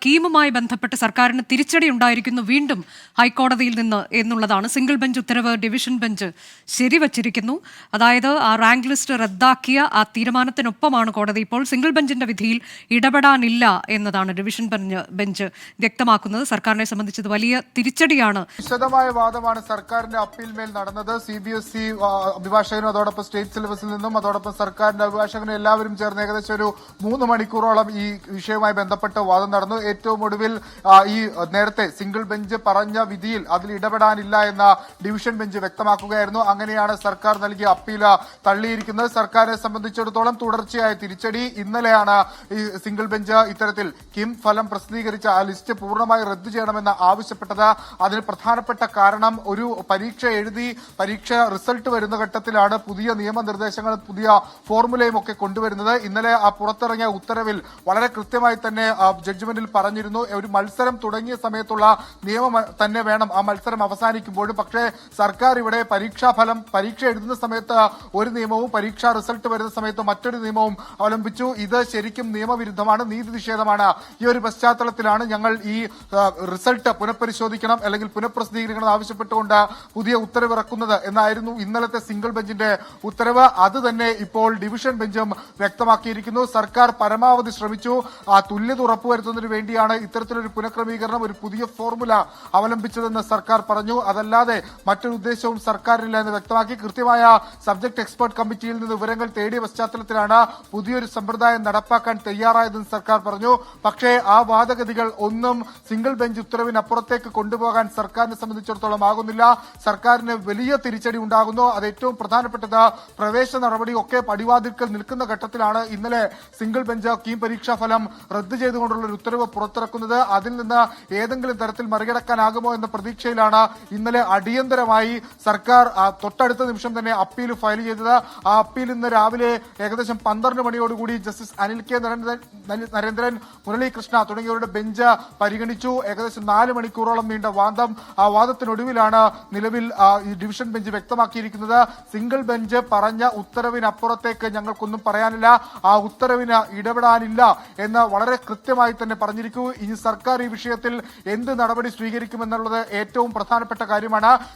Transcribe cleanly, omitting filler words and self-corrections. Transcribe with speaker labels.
Speaker 1: സ്കീമുമായി ബന്ധപ്പെട്ട് സർക്കാരിന് തിരിച്ചടി ഉണ്ടായിരിക്കുന്നു വീണ്ടും ഹൈക്കോടതിയിൽ നിന്ന് എന്നുള്ളതാണ്. സിംഗിൾ ബെഞ്ച് ഉത്തരവ് ഡിവിഷൻ ബെഞ്ച് ശരിവച്ചിരിക്കുന്നു. അതായത് ആ റാങ്ക് ലിസ്റ്റ് റദ്ദാക്കിയ ആ തീരുമാനത്തിനൊപ്പമാണ് കോടതി ഇപ്പോൾ സിംഗിൾ ബെഞ്ചിന്റെ വിധിയിൽ ഇടപെടാനില്ല എന്നതാണ് ഡിവിഷൻ ബെഞ്ച് വ്യക്തമാക്കുന്നത്. സർക്കാരിനെ സംബന്ധിച്ചത് വലിയ തിരിച്ചടിയാണ്.
Speaker 2: വിശദമായ വാദമാണ് സർക്കാരിന്റെ അപ്പീൽ മേൽ നടന്നത്. CBSE അഭിഭാഷകനും അതോടൊപ്പം സ്റ്റേറ്റ് സിലബസിൽ നിന്നും അതോടൊപ്പം സർക്കാരിന്റെ അഭിഭാഷകനും എല്ലാവരും ചേർന്ന് ഏകദേശം ഒരു 3 മണിക്കൂറോളം ഈ വിഷയവുമായി ബന്ധപ്പെട്ട് വാദം നടന്നു. ഏറ്റവും ഒടുവിൽ ഈ നേരത്തെ സിംഗിൾ ബെഞ്ച് പറഞ്ഞ വിധിയിൽ അതിൽ ഇടപെടാനില്ല എന്ന ഡിവിഷൻ ബെഞ്ച് വ്യക്തമാക്കുകയായിരുന്നു. അങ്ങനെയാണ് സർക്കാർ നൽകിയ അപ്പീൽ തള്ളിയിരിക്കുന്നത്. സർക്കാരിനെ സംബന്ധിച്ചിടത്തോളം തുടർച്ചയായ തിരിച്ചടി. ഇന്നലെയാണ് ഈ സിംഗിൾ ബെഞ്ച് ഇത്തരത്തിൽ കിം ഫലം പ്രസിദ്ധീകരിച്ച ആ ലിസ്റ്റ് പൂർണ്ണമായി റദ്ദു ചെയ്യണമെന്ന് ആവശ്യപ്പെട്ടത്. അതിന് പ്രധാനപ്പെട്ട കാരണം ഒരു പരീക്ഷ എഴുതി പരീക്ഷ റിസൾട്ട് വരുന്ന ഘട്ടത്തിലാണ് പുതിയ നിയമനിർദ്ദേശങ്ങളും പുതിയ ഫോർമുലയും ഒക്കെ കൊണ്ടുവരുന്നത്. ഇന്നലെ ആ പുറത്തിറങ്ങിയ ഉത്തരവിൽ വളരെ കൃത്യമായി തന്നെ ജഡ്ജ്മെന്റിൽ പറഞ്ഞിരുന്നു, ഒരു മത്സരം തുടങ്ങിയ സമയത്തുള്ള നിയമം തന്നെ വേണം ആ മത്സരം അവസാനിക്കുമ്പോഴും. പക്ഷേ സർക്കാർ ഇവിടെ പരീക്ഷ എഴുതുന്ന സമയത്ത് ഒരു നിയമവും പരീക്ഷാ റിസൾട്ട് വരുന്ന സമയത്ത് മറ്റൊരു നിയമവും അവലംബിച്ചു. ഇത് ശരിക്കും നിയമവിരുദ്ധമാണ്, നീതി നിഷേധമാണ്. ഈ ഒരു പശ്ചാത്തലത്തിലാണ് ഞങ്ങൾ ഈ റിസൾട്ട് പുനഃപരിശോധിക്കണം അല്ലെങ്കിൽ പുനഃപ്രസിദ്ധീകരിക്കണം ആവശ്യപ്പെട്ടുകൊണ്ട് പുതിയ ഉത്തരവിറക്കുന്നത് എന്നായിരുന്നു ഇന്നലത്തെ സിംഗിൾ ബെഞ്ചിന്റെ ഉത്തരവ്. അത് തന്നെ ഇപ്പോൾ ഡിവിഷൻ ബെഞ്ചും വ്യക്തമാക്കിയിരിക്കുന്നു. സർക്കാർ പരമാവധി ശ്രമിച്ചു. ആ തുല്യത ഉറപ്പുവരുത്തുന്നതിന് വേണ്ടിയാണ് ഇത്തരത്തിലൊരു പുനഃക്രമീകരണം, ഒരു പുതിയ ഫോർമുല അവലംബിച്ചതെന്ന് സർക്കാർ പറഞ്ഞു. അതല്ലാതെ മറ്റൊരു ഉദ്ദേശവും സർക്കാരിനില്ല എന്ന് വ്യക്തമാക്കി. കൃത്യമായ സബ്ജക്ട് എക്സ്പെർട്ട് കമ്മിറ്റിയിൽ നിന്ന് വിവരങ്ങൾ തേടിയ പശ്ചാത്തലത്തിലാണ് പുതിയൊരു സമ്പ്രദായം നടപ്പാക്കാൻ തയ്യാറായതെന്ന് സർക്കാർ പറഞ്ഞു. പക്ഷേ ആ വാദഗതികൾ ഒന്നും സിംഗിൾ ബെഞ്ച് ഉത്തരവിനപ്പുറത്തേക്ക് കൊണ്ടുപോകാൻ സർക്കാരിനെ സംബന്ധിച്ചിടത്തോളം ആകുന്നില്ല. സർക്കാരിന് വലിയ തിരിച്ചടി ഉണ്ടാകുന്നു. അത് ഏറ്റവും പ്രധാനപ്പെട്ടത് പ്രവേശന നടപടിയൊക്കെ പടിവാതിൽക്കൽ നിൽക്കുന്ന ഘട്ടത്തിലാണ് ഇന്നലെ സിംഗിൾ ബെഞ്ച് കീം പരീക്ഷാ ഫലം റദ്ദു ചെയ്തുകൊണ്ടുള്ള ഒരു ഉത്തരവ് പുറത്തിറക്കുന്നത്. അതിൽ നിന്ന് ഏതെങ്കിലും തരത്തിൽ മറികടക്കാനാകുമോ എന്ന പ്രതീക്ഷയിലാണ് ഇന്നലെ അടിയന്തരമായി സർക്കാർ തൊട്ടടുത്ത നിമിഷം തന്നെ അപ്പീൽ ഫയൽ ചെയ്തത്. ആ അപ്പീൽ ഇന്ന് രാവിലെ ഏകദേശം 12 മണിയോടുകൂടി ജസ്റ്റിസ് അനിൽ കെ നരേന്ദ്രൻ, മുരളീകൃഷ്ണ തുടങ്ങിയവരുടെ ബെഞ്ച് പരിഗണിച്ചു. ഏകദേശം 4 മണിക്കൂറോളം നീണ്ട വാദം. ആ വാദത്തിനൊടുവിലാണ് നിലവിൽ ഈ ഡിവിഷൻ ബെഞ്ച് വ്യക്തമാക്കിയിരിക്കുന്നത്, സിംഗിൾ ബെഞ്ച് പറഞ്ഞ ഉത്തരവിനപ്പുറത്തേക്ക് ഞങ്ങൾക്കൊന്നും പറയാനില്ല, ആ ഉത്തരവിന് ഇടപെടാനില്ല എന്ന് വളരെ കൃത്യമായി തന്നെ പറഞ്ഞിരിക്കൂ. ഇനി സർക്കാർ ഈ വിഷയത്തിൽ എന്ത് നടപടി സ്വീകരിക്കുമെന്നുള്ളത് ഏറ്റവും പ്രധാനപ്പെട്ട കാര്യമാണ്.